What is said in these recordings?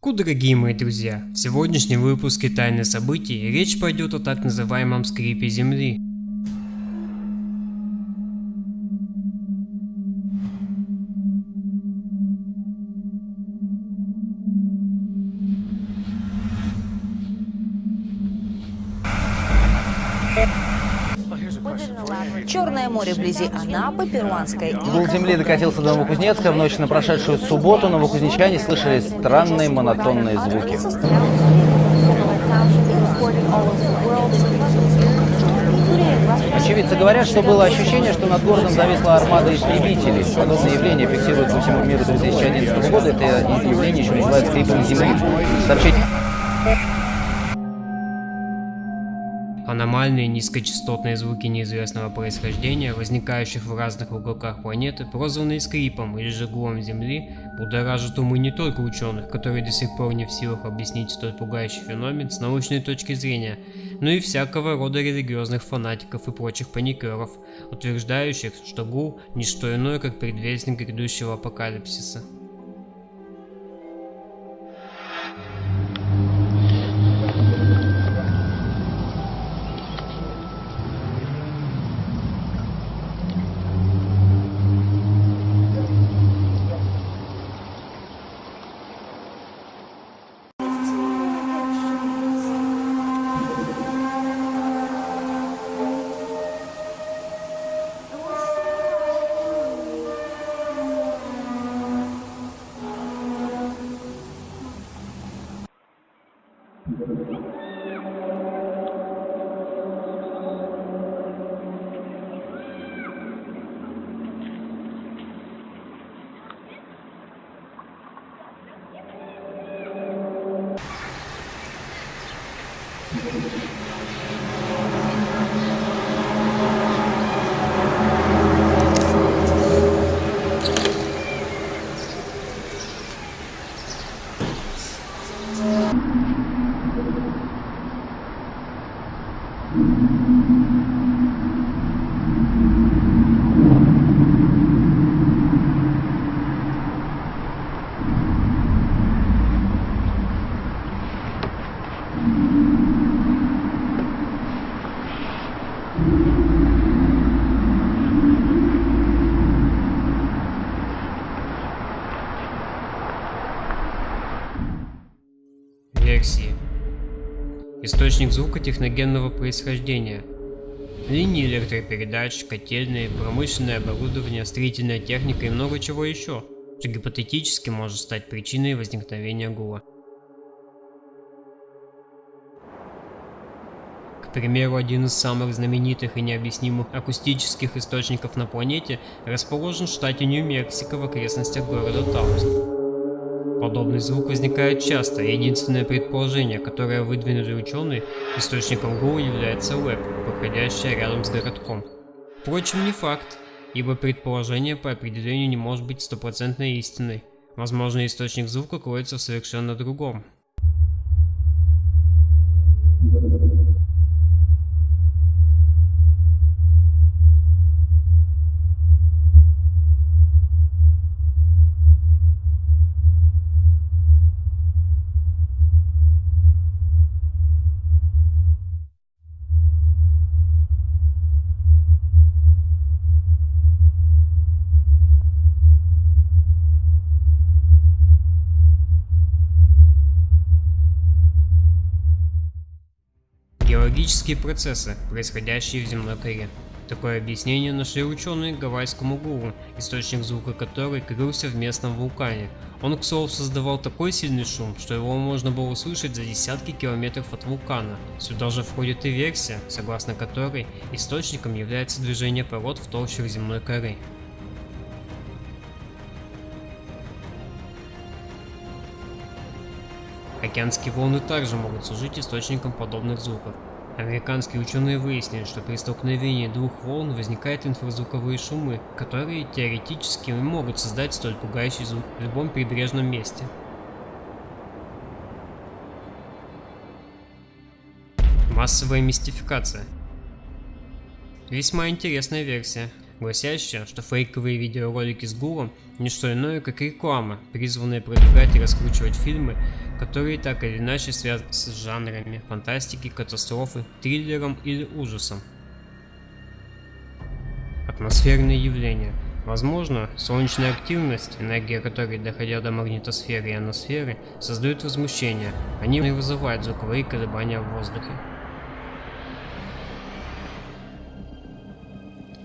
Дорогие мои друзья, в сегодняшнем выпуске «Тайны событий» речь пойдет о так называемом скрипе Земли. Черное море вблизи Анапы, перуанская Гул земли докатился до Новокузнецка. В ночь на прошедшую субботу новокузнечане слышали странные монотонные звуки. Очевидцы говорят, что было ощущение, что над городом зависла армада истребителей. Подобное явление фиксируется по всему миру 2011 года. Это явление еще называют скрипом земли. Сообщение... Аномальные низкочастотные звуки неизвестного происхождения, возникающих в разных уголках планеты, прозванные скрипом или же гулом Земли, будоражат умы не только ученых, которые до сих пор не в силах объяснить столь пугающий феномен с научной точки зрения, но и всякого рода религиозных фанатиков и прочих паникеров, утверждающих, что гул – не что иное, как предвестник грядущего апокалипсиса. Версии. Источник звука техногенного происхождения. Линии электропередач, котельные, промышленное оборудование, строительная техника и много чего еще, что гипотетически может стать причиной возникновения гула. К примеру, один из самых знаменитых и необъяснимых акустических источников на планете расположен в штате Нью-Мексико в окрестностях города Таус. Подобный звук возникает часто, и единственное предположение, которое выдвинули ученые, источником гула является ЛЭП, проходящая рядом с городком. Впрочем, не факт, ибо предположение по определению не может быть стопроцентной истиной. Возможно, источник звука кроется в совершенно другом. Геологические процессы, происходящие в земной коре. Такое объяснение нашли ученые гавайскому гулу, источник звука которой крылся в местном вулкане. Он, к слову, создавал такой сильный шум, что его можно было услышать за десятки километров от вулкана. Сюда же входит и версия, согласно которой источником является движение пород в толщах земной коры. Океанские волны также могут служить источником подобных звуков. Американские ученые выяснили, что при столкновении двух волн возникают инфразвуковые шумы, которые теоретически могут создать столь пугающий звук в любом прибрежном месте. Массовая мистификация. Весьма интересная версия, гласящая, что фейковые видеоролики с гулом – не что иное, как реклама, призванная продвигать и раскручивать фильмы, которые так или иначе связаны с жанрами фантастики, катастрофы, триллером или ужасом. Атмосферные явления. Возможно, солнечная активность, энергия которой, доходя до магнитосферы и ионосферы, создает возмущение, они вызывают звуковые колебания в воздухе.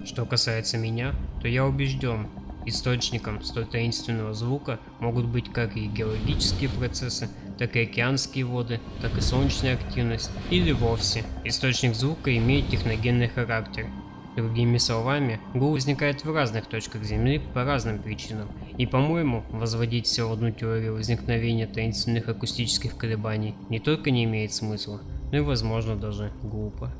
Что касается меня, то я убежден, источником столь таинственного звука могут быть как и геологические процессы, так и океанские воды, так и солнечная активность, или вовсе источник звука имеет техногенный характер. Другими словами, гул возникает в разных точках Земли по разным причинам, и, по-моему, возводить все в одну теорию возникновения таинственных акустических колебаний не только не имеет смысла, но и, возможно, даже глупо.